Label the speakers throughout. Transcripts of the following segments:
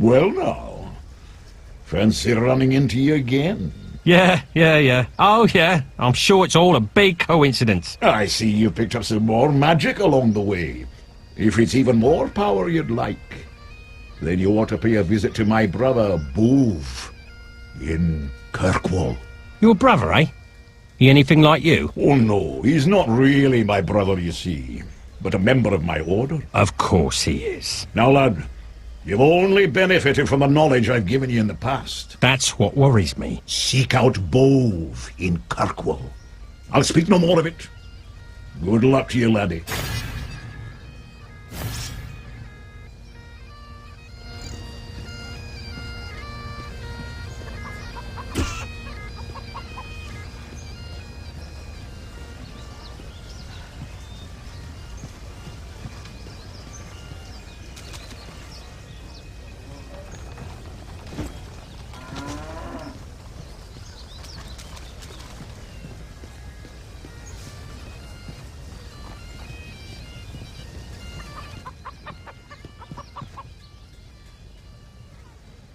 Speaker 1: Well now, fancy running into you again?
Speaker 2: Yeah. Oh, yeah. I'm sure it's all a big coincidence.
Speaker 1: I see you picked up some more magic along the way. If it's even more power you'd like, then you ought to pay a visit to my brother, Boove, in Kirkwall.
Speaker 2: Your brother, eh? He anything like you?
Speaker 1: Oh no, he's not really my brother, you see, but a member of my order.
Speaker 2: Of course he is.
Speaker 1: Now, lad, you've only benefited from the knowledge I've given you in the past.
Speaker 2: That's what worries me.
Speaker 1: Seek out Boove in Kirkwall. I'll speak no more of it. Good luck to you, laddie.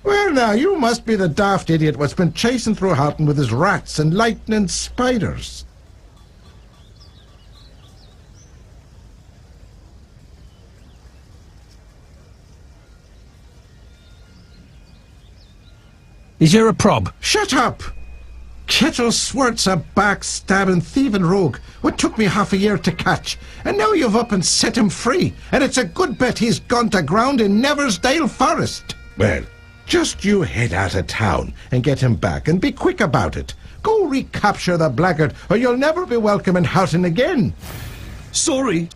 Speaker 3: Well, now, you must be the daft idiot what's been chasing through Houghton with his rats and lightning spiders.
Speaker 2: Is there a prob?
Speaker 3: Shut up! Kettle Swart's a backstabbing, thieving rogue what took me half a year to catch, and now you've up and set him free, and it's a good bet he's gone to ground in Neversdale Forest. Well, just you head out of town and get him back, and be quick about it. Go recapture the blackguard, or you'll never be welcome in Houghton again.
Speaker 2: Sorry.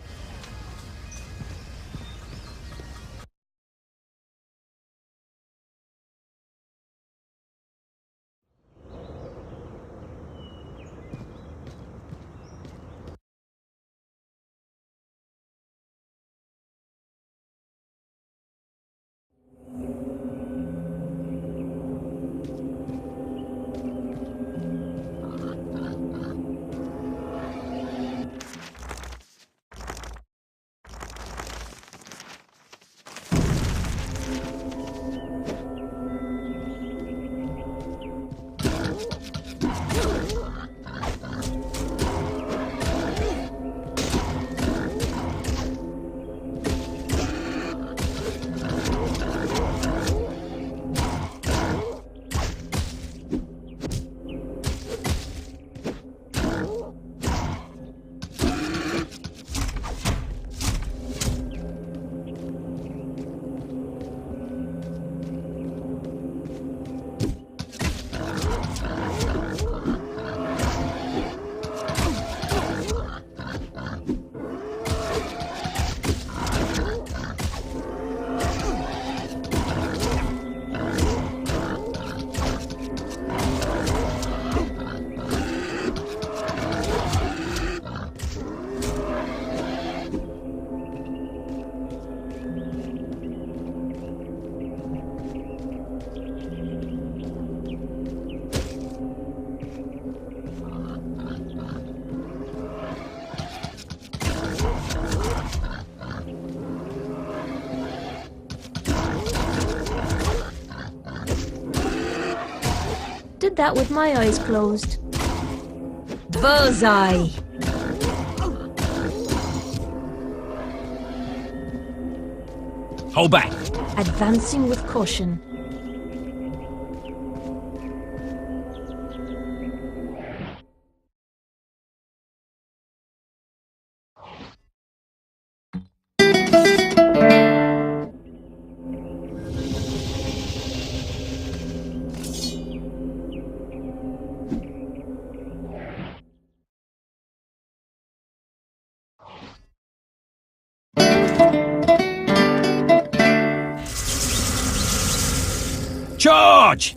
Speaker 4: Did that with my eyes closed. Bullseye!
Speaker 2: Hold back.
Speaker 4: Advancing with caution.
Speaker 2: Charge!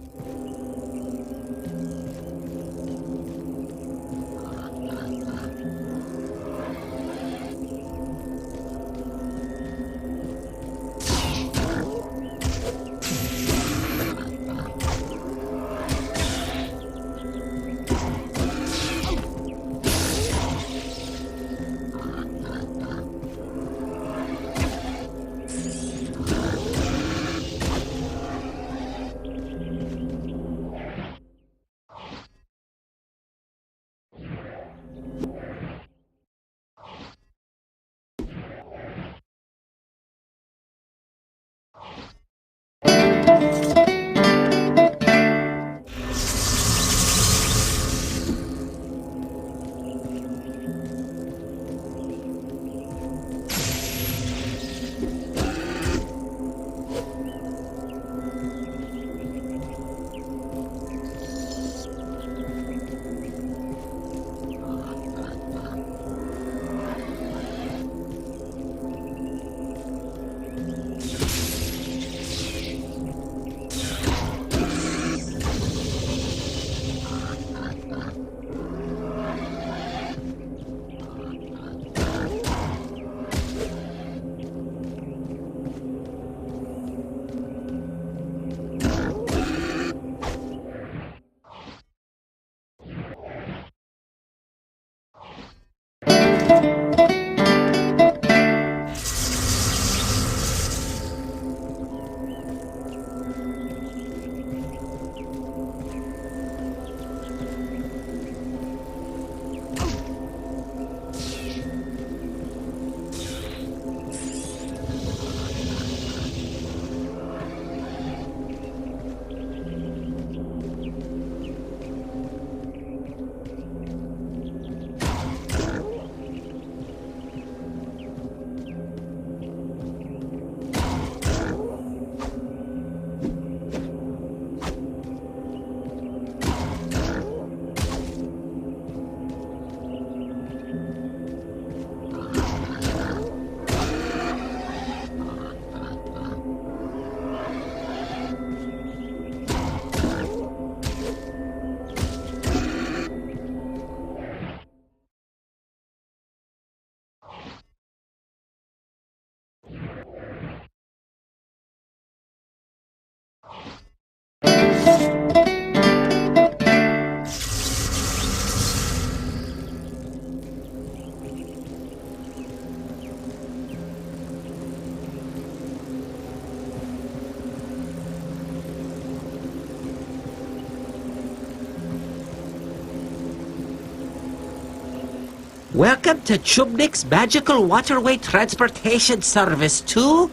Speaker 5: Welcome to Chubnik's Magical Waterway Transportation Service to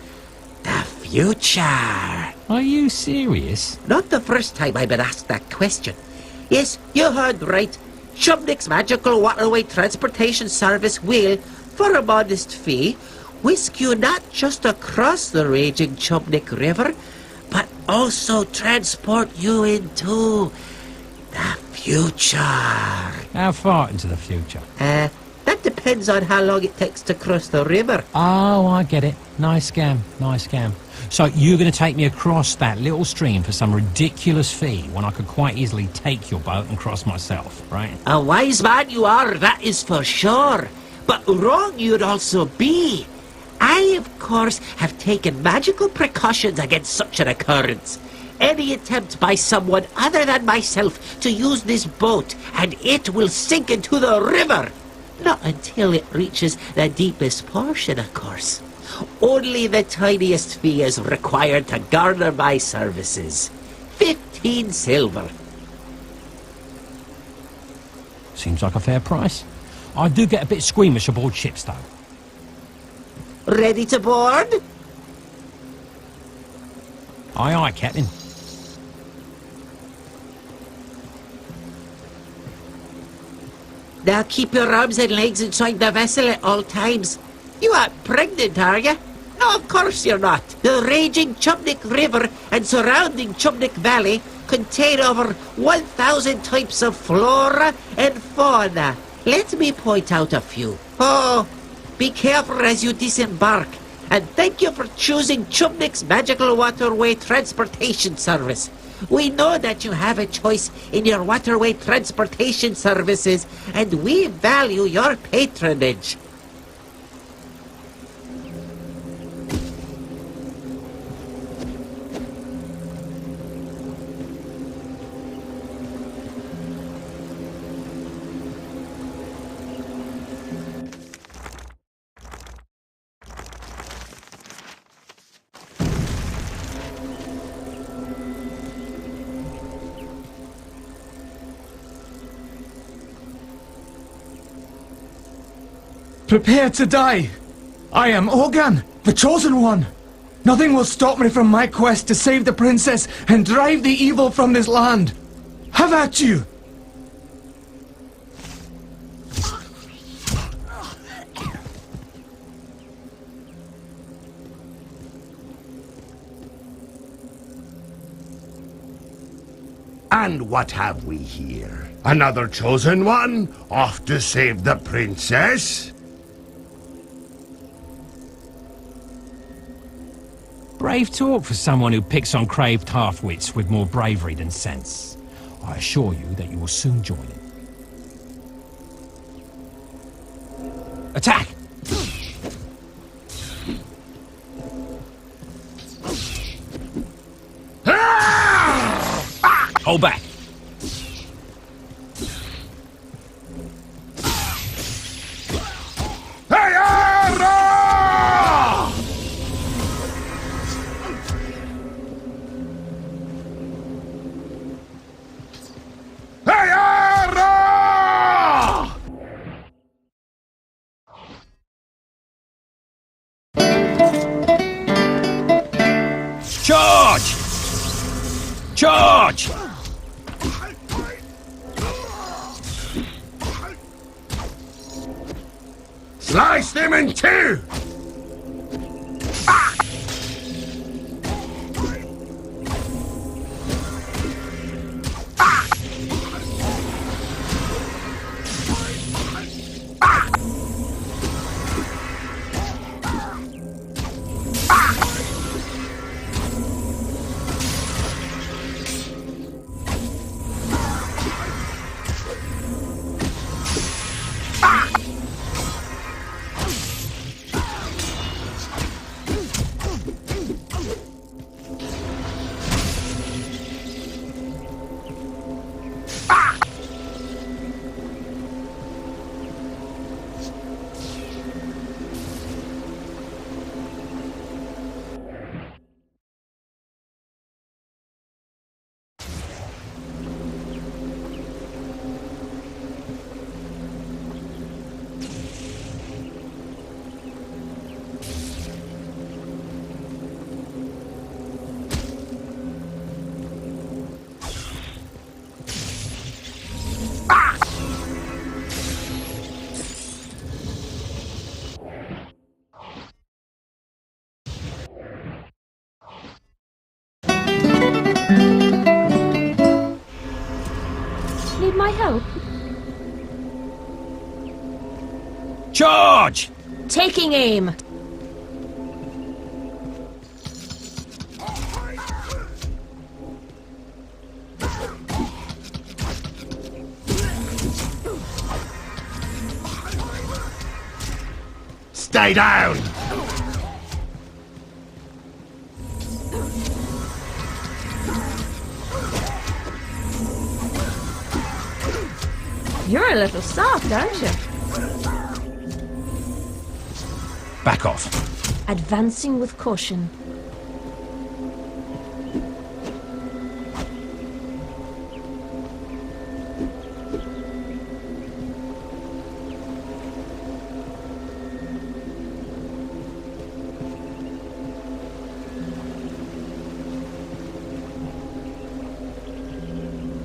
Speaker 5: the future.
Speaker 2: Are you serious?
Speaker 5: Not the first time I've been asked that question. Yes, you heard right. Chubnik's Magical Waterway Transportation Service will, for a modest fee, whisk you not just across the raging Chubnik River, but also transport you into the future.
Speaker 2: How far into the future?
Speaker 5: That depends on how long it takes to cross the river.
Speaker 2: Oh, I get it. Nice scam, nice scam. So you're going to take me across that little stream for some ridiculous fee when I could quite easily take your boat and cross myself, right?
Speaker 5: A wise man you are, that is for sure. But wrong you'd also be. I, of course, have taken magical precautions against such an occurrence. Any attempt by someone other than myself to use this boat, and it will sink into the river. Not until it reaches the deepest portion, of course. Only the tiniest fee is required to garner my services. 15 silver.
Speaker 2: Seems like a fair price. I do get a bit squeamish aboard ships, though.
Speaker 5: Ready to board?
Speaker 2: Aye, aye, Captain.
Speaker 5: Now keep your arms and legs inside the vessel at all times. You aren't pregnant, are you? No, of course you're not. The raging Chubnik River and surrounding Chubnik Valley contain over 1,000 types of flora and fauna. Let me point out a few. Oh, be careful as you disembark. And thank you for choosing Chubnik's Magical Waterway Transportation Service. We know that you have a choice in your waterway transportation services, and we value your patronage.
Speaker 6: Prepare to die. I am Ogan, the Chosen One. Nothing will stop me from my quest to save the princess and drive the evil from this land. Have at you!
Speaker 7: And what have we here? Another chosen one? Off to save the princess?
Speaker 2: Brave talk for someone who picks on craved half-wits with more bravery than sense. I assure you that you will soon join him. Attack! Hold back! Charge! Charge!
Speaker 7: Slice them in two!
Speaker 2: Charge!
Speaker 4: Taking aim.
Speaker 7: Stay down!
Speaker 4: You're a little soft, aren't you?
Speaker 2: Back off.
Speaker 4: Advancing with caution.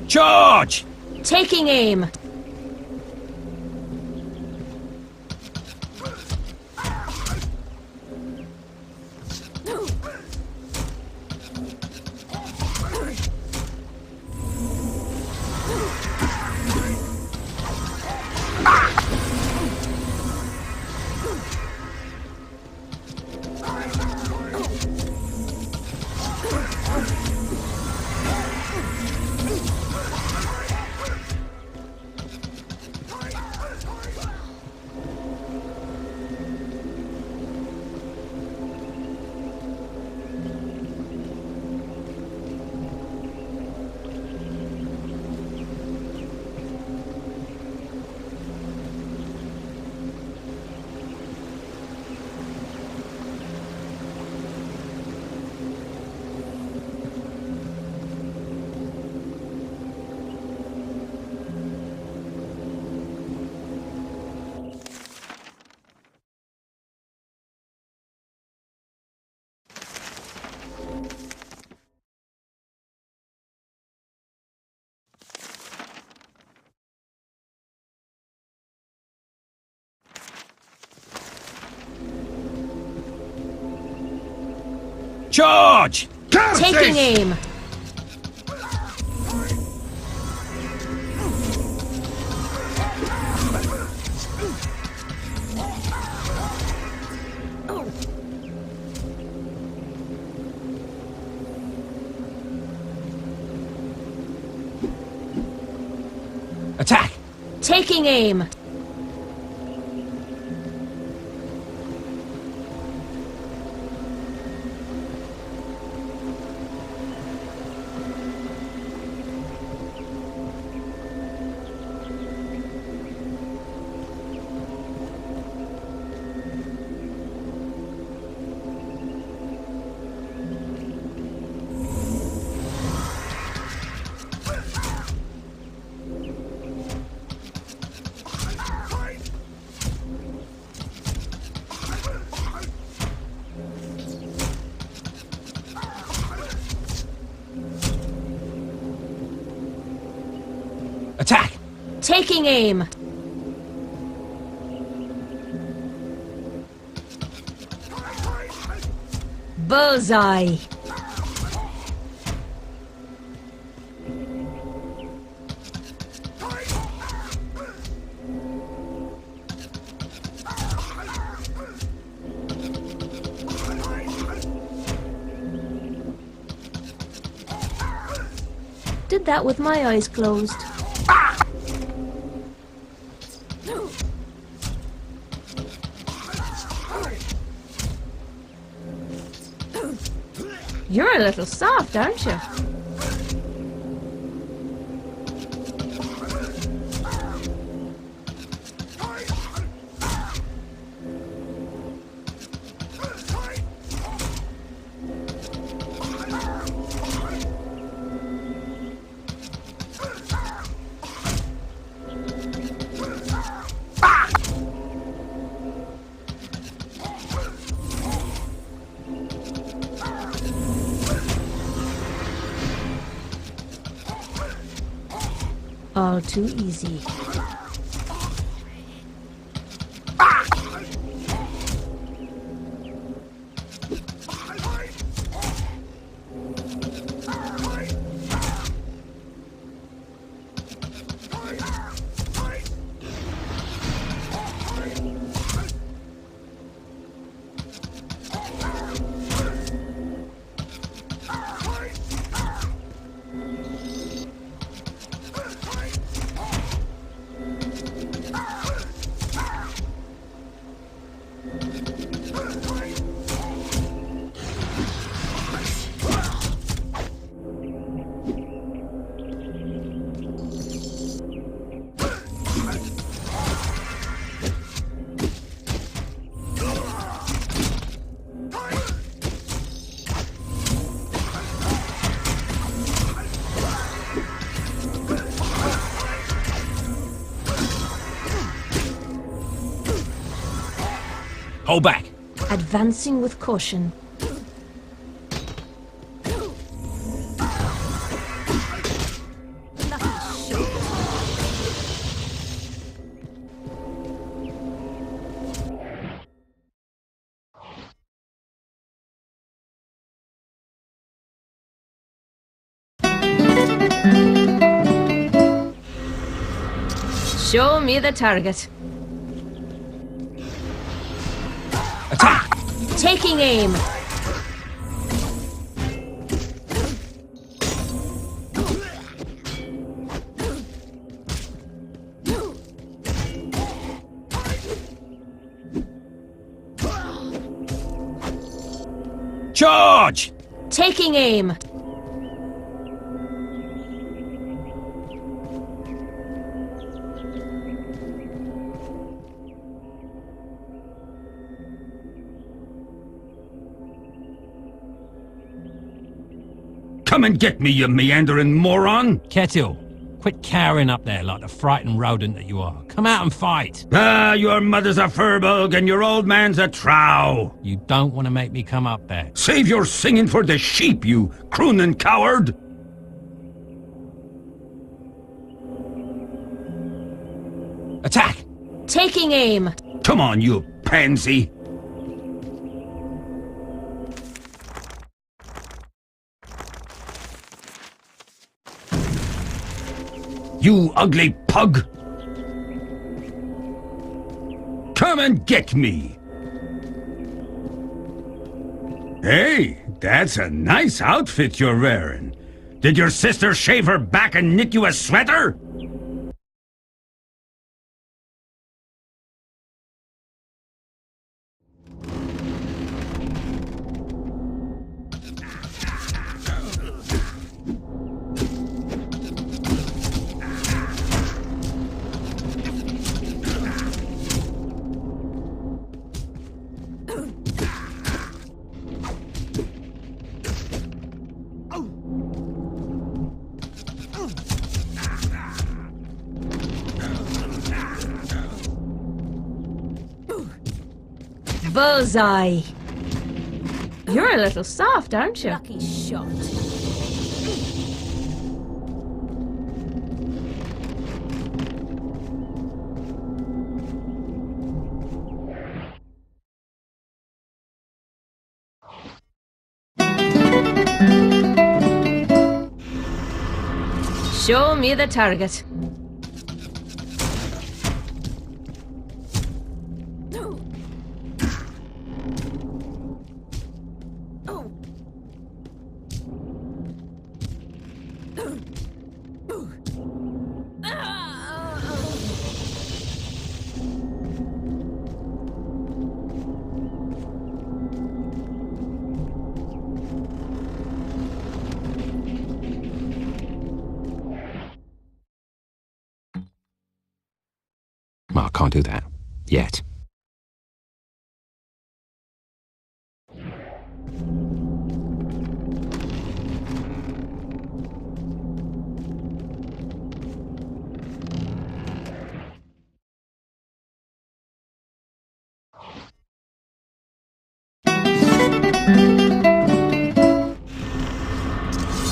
Speaker 2: Charge!
Speaker 4: Taking aim.
Speaker 2: Charge!
Speaker 4: Taking aim.
Speaker 2: Attack!
Speaker 4: Taking aim.
Speaker 2: Attack!
Speaker 4: Taking aim. Bullseye. Did that with my eyes closed. You're a little soft, aren't you? All too easy.
Speaker 2: Hold back.
Speaker 4: Advancing with caution. Show me the target.
Speaker 2: Attack!
Speaker 4: Taking aim.
Speaker 2: Charge!
Speaker 4: Taking aim.
Speaker 8: Come and get me, you meandering moron!
Speaker 2: Kettle, quit cowering up there like the frightened rodent that you are. Come out and fight.
Speaker 8: Ah, your mother's a furbug and your old man's a trow.
Speaker 2: You don't want to make me come up there.
Speaker 8: Save your singing for the sheep, you crooning coward!
Speaker 2: Attack!
Speaker 4: Taking aim.
Speaker 8: Come on, you pansy! You ugly pug! Come and get me! Hey, that's a nice outfit you're wearing. Did your sister shave her back and knit you a sweater?
Speaker 4: Bullseye. You're a little soft, aren't you?
Speaker 9: Lucky shot.
Speaker 4: Show me the target.
Speaker 2: Well, I can't do that. Yet.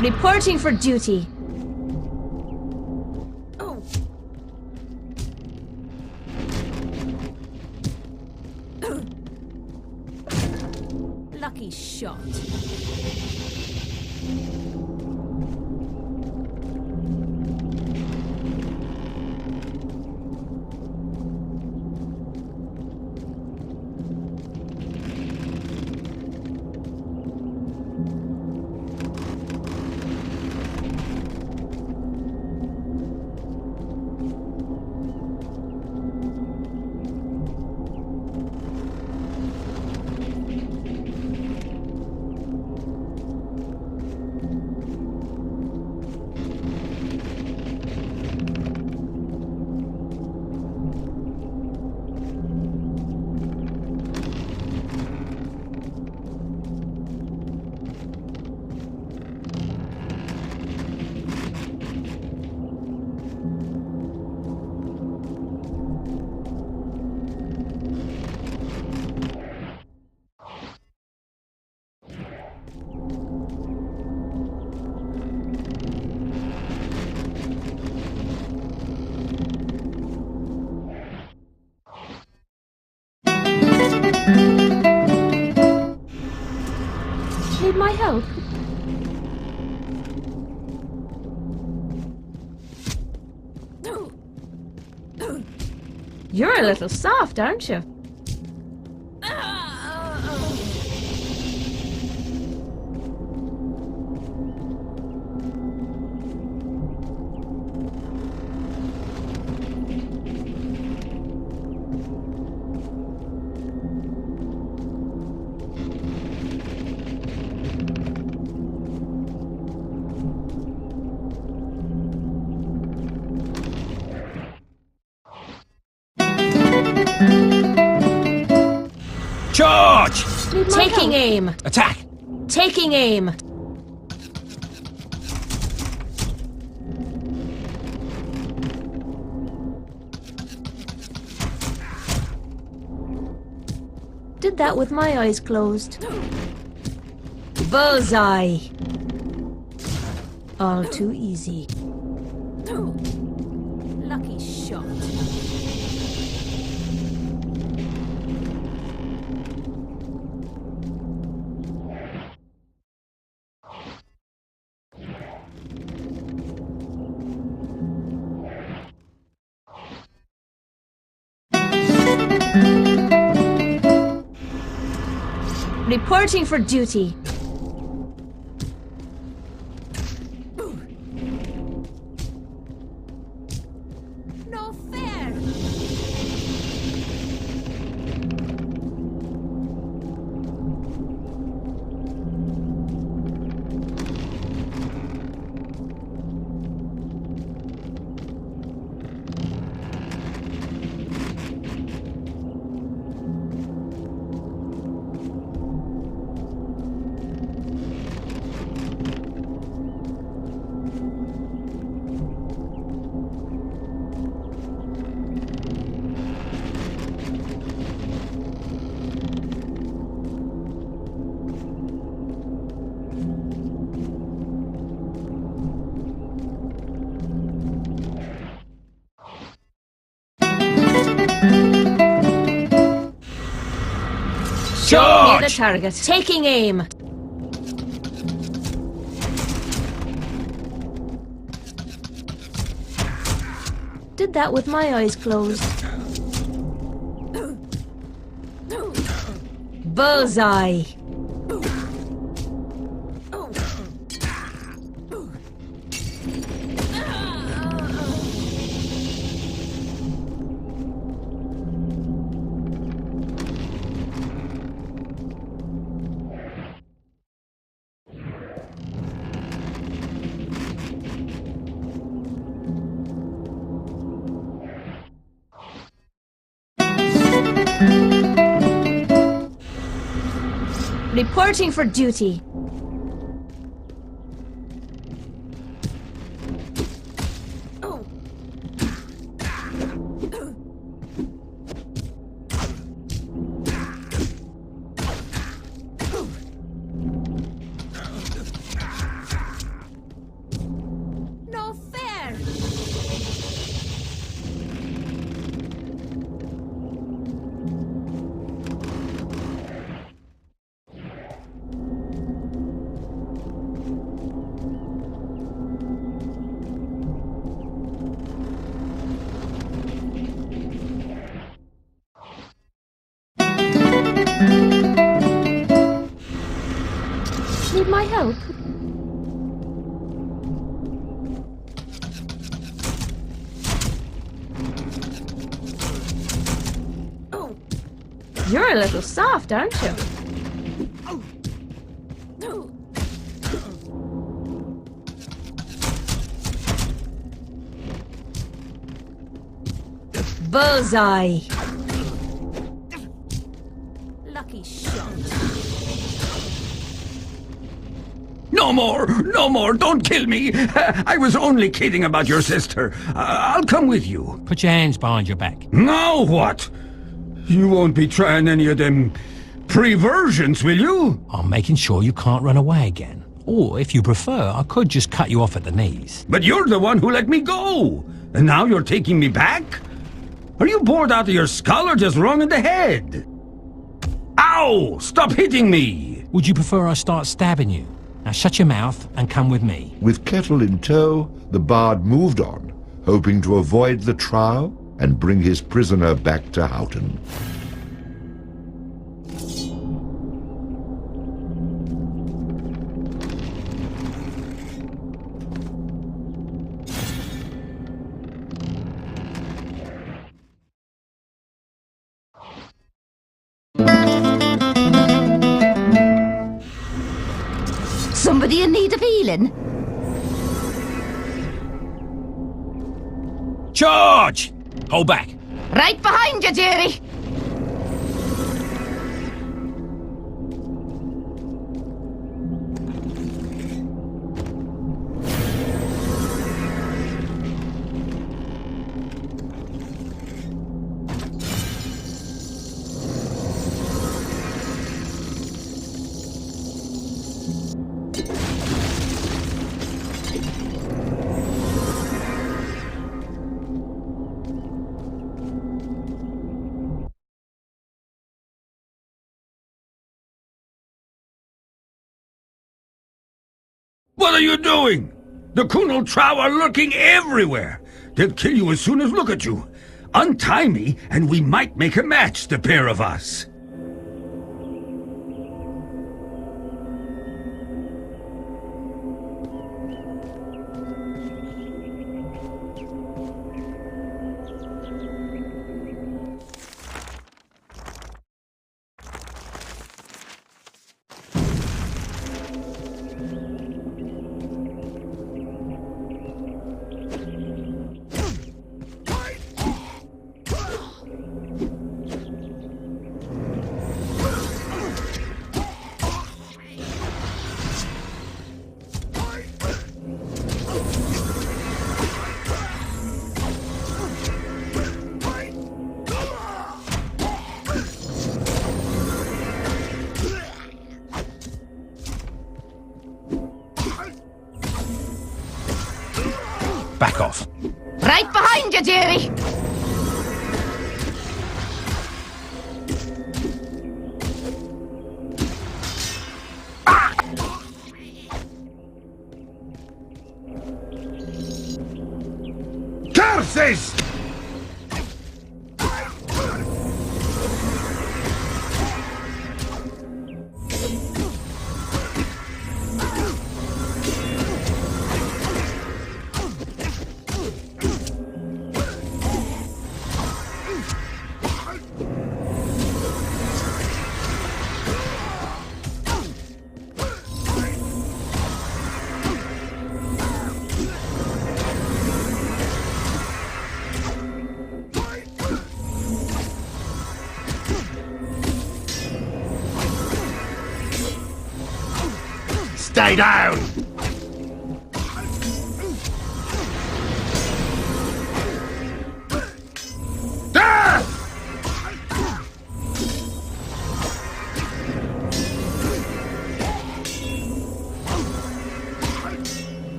Speaker 4: Reporting for duty.
Speaker 9: Lucky shot.
Speaker 4: help? You're a little soft, aren't you?
Speaker 2: Charge!
Speaker 4: Taking aim.
Speaker 2: Attack!
Speaker 4: Taking aim. Did that with my eyes closed. Bullseye. All too easy. Lucky shot. Reporting for duty. No fair. Show me the target. Taking aim. Did that with my eyes closed. Bullseye. Reporting for duty. No fair. Need my help? You're a little soft, aren't you? Bullseye. Lucky shot.
Speaker 8: No more! No more! Don't kill me! I was only kidding about your sister. I'll come with you.
Speaker 2: Put your hands behind your back.
Speaker 8: Now what? You won't be trying any of them preversions, will you?
Speaker 2: I'm making sure you can't run away again. Or, if you prefer, I could just cut you off at the knees.
Speaker 8: But you're the one who let me go! And now you're taking me back? Are you bored out of your skull or just wrong in the head? Ow! Stop hitting me!
Speaker 2: Would you prefer I start stabbing you? Now shut your mouth and come with me.
Speaker 1: With Kettle in tow, the Bard moved on, hoping to avoid the trial and bring his prisoner back to Houghton.
Speaker 9: Somebody in need of healing?
Speaker 2: Charge! Hold back.
Speaker 9: Right behind you, Jerry!
Speaker 8: What are you doing? The Kunal Trow are lurking everywhere. They'll kill you as soon as look at you. Untie me, and we might make a match, the pair of us.
Speaker 2: Back off.
Speaker 9: Right behind you, Jerry!
Speaker 7: Curses! Stay down!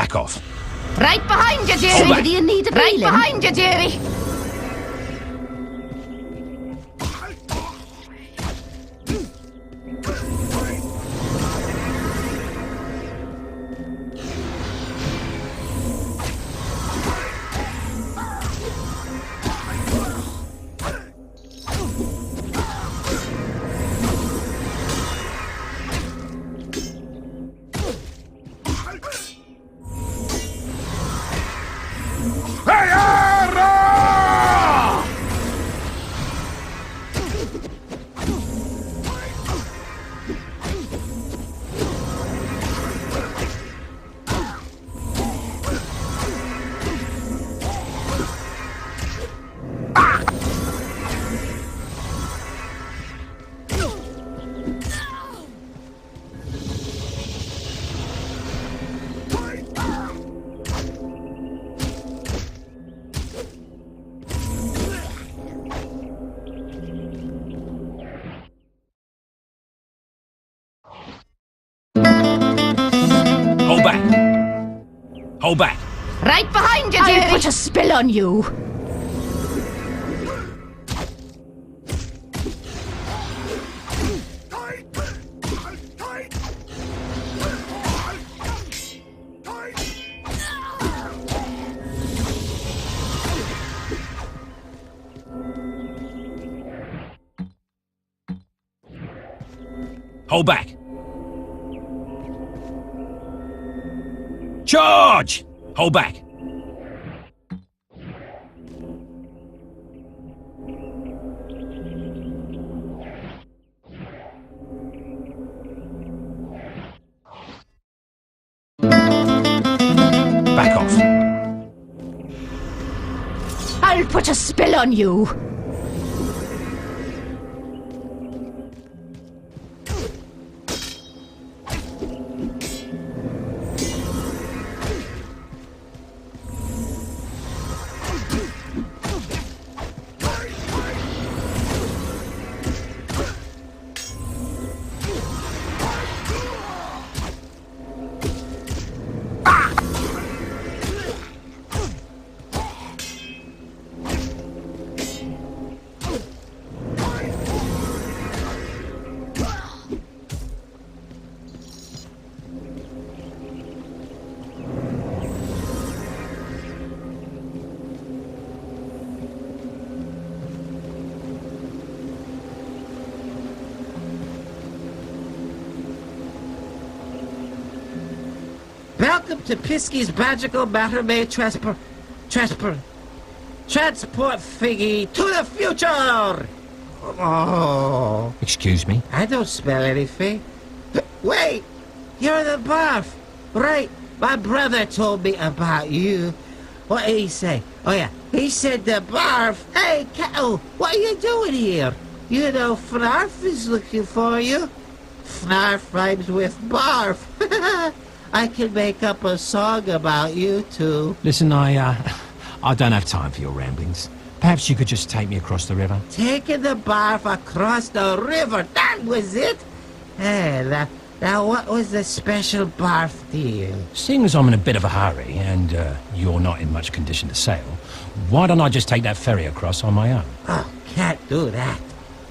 Speaker 2: Back off.
Speaker 9: Right behind you, Jerry. Somebody in need of healing. Right behind you, Jerry.
Speaker 2: Hold back.
Speaker 9: Right behind you, Jerry. I'll put a spell on you.
Speaker 2: Hold back. Charge! Hold back. Back off.
Speaker 9: I'll put a spell on you.
Speaker 5: Welcome to Pisky's magical Mattermay transport figgy to the future! Oh.
Speaker 2: Excuse me?
Speaker 5: I don't smell anything. Wait! You're the barf! Right, my brother told me about you. What did he say? Oh yeah, he said the barf. Hey, Kettle, what are you doing here? You know Fnarf is looking for you. Fnarf rhymes with barf. I can make up a song about you two.
Speaker 2: Listen, I don't have time for your ramblings. Perhaps you could just take me across the river?
Speaker 5: Taking the barf across the river, that was it? Hey, now what was the special barf deal?
Speaker 2: Seeing as I'm in a bit of a hurry, and you're not in much condition to sail, why don't I just take that ferry across on my own?
Speaker 5: Oh, can't do that.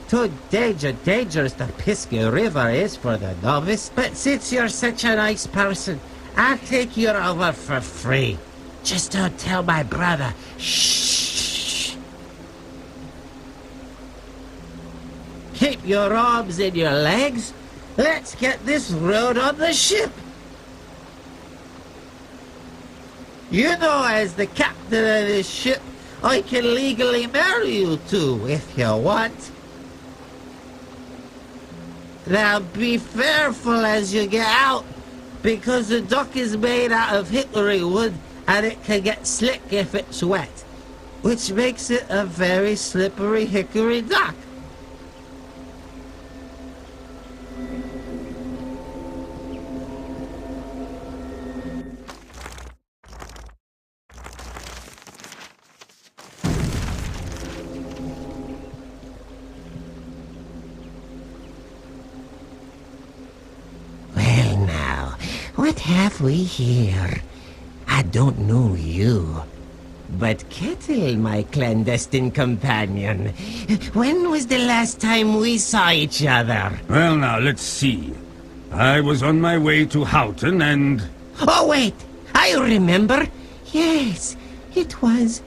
Speaker 5: Too dangerous the Pisky River is for the novice. But since you're such a nice person, I'll take you over for free. Just don't tell my brother. Shh. Keep your arms in your legs. Let's get this road on the ship. You know, as the captain of this ship, I can legally marry you two if you want. Now be careful as you get out, because the dock is made out of hickory wood and it can get slick if it's wet, which makes it a very slippery hickory dock. What have we here? don't know you. But Kettle, my clandestine companion, when was the last time we saw each other?
Speaker 8: Well, now, let's see. I was on my way to Houghton and...
Speaker 5: Oh, wait! I remember! Yes, it was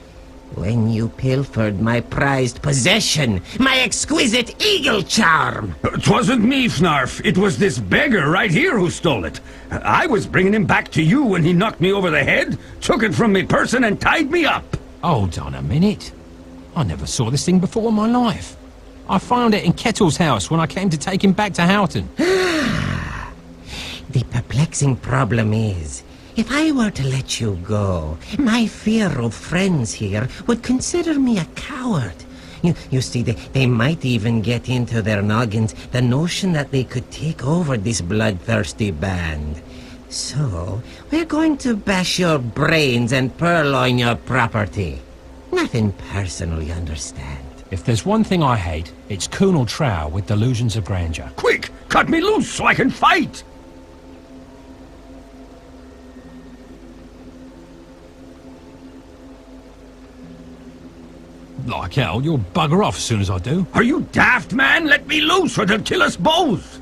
Speaker 5: when you pilfered my prized possession, my exquisite eagle charm!
Speaker 8: 'Twasn't me, Fnarf. It was this beggar right here who stole it. I was bringing him back to you when he knocked me over the head, took it from me person and tied me up.
Speaker 2: Hold on a minute. I never saw this thing before in my life. I found it in Kettle's house when I came to take him back to Houghton.
Speaker 5: The perplexing problem is, if I were to let you go, my fear of friends here would consider me a coward. You see, they might even get into their noggins the notion that they could take over this bloodthirsty band. So, we're going to bash your brains and purloin your property. Nothing personal, you understand.
Speaker 2: If there's one thing I hate, it's Colonel Trow with delusions of grandeur.
Speaker 8: Quick, cut me loose so I can fight!
Speaker 2: Like hell, you'll bugger off as soon as I do.
Speaker 8: Are you daft, man? Let me loose or they'll kill us both!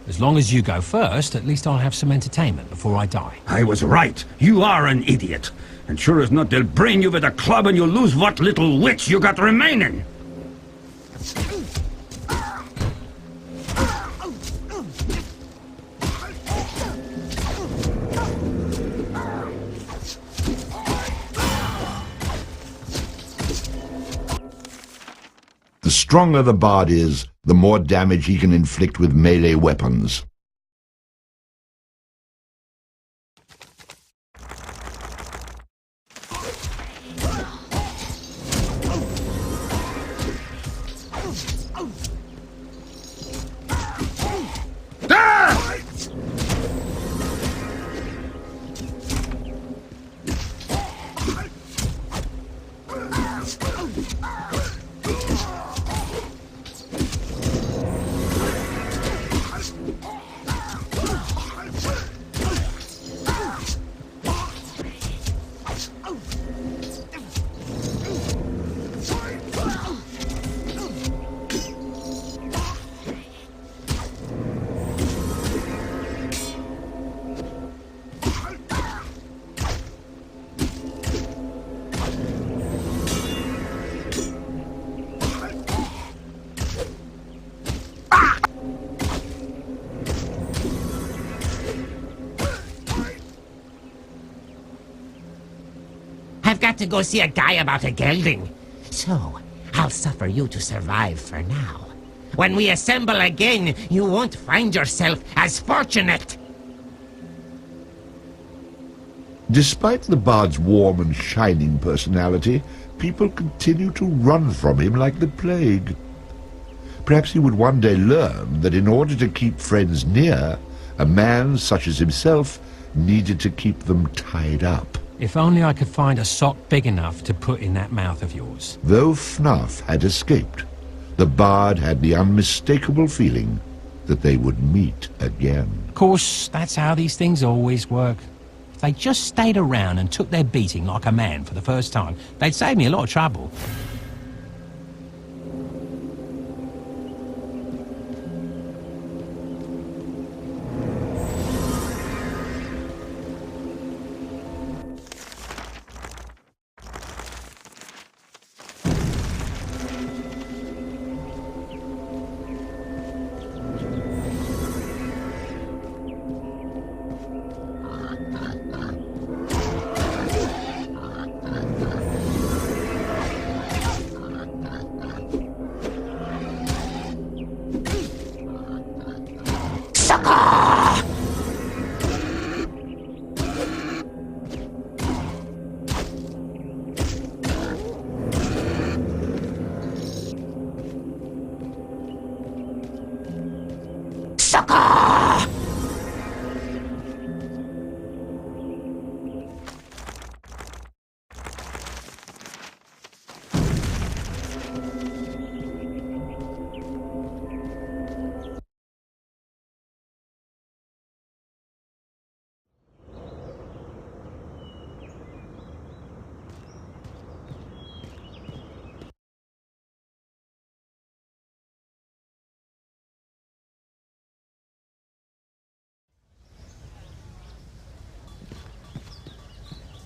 Speaker 2: As long as you go first, at least I'll have some entertainment before I die.
Speaker 8: I was right. You are an idiot. And sure as not, they'll brain you with a club and you'll lose what little wits you got remaining.
Speaker 1: The stronger the bard is, the more damage he can inflict with melee weapons.
Speaker 5: I've got to go see a guy about a gelding. So, I'll suffer you to survive for now. When we assemble again, you won't find yourself as fortunate.
Speaker 1: Despite the bard's warm and shining personality, people continue to run from him like the plague. Perhaps he would one day learn that in order to keep friends near, a man such as himself needed to keep them tied up.
Speaker 2: If only I could find a sock big enough to put in that mouth of yours.
Speaker 1: Though Fnarf had escaped, the bard had the unmistakable feeling that they would meet again.
Speaker 2: Of course, that's how these things always work. If they just stayed around and took their beating like a man for the first time, they'd save me a lot of trouble.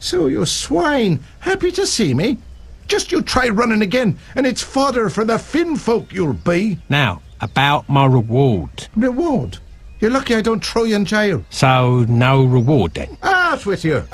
Speaker 3: So you swine, happy to see me? Just you try running again, and it's fodder for the Finn folk you'll be.
Speaker 2: Now, about my reward.
Speaker 3: Reward? You're lucky I don't throw you in jail.
Speaker 2: So, no reward then?
Speaker 3: Out with you.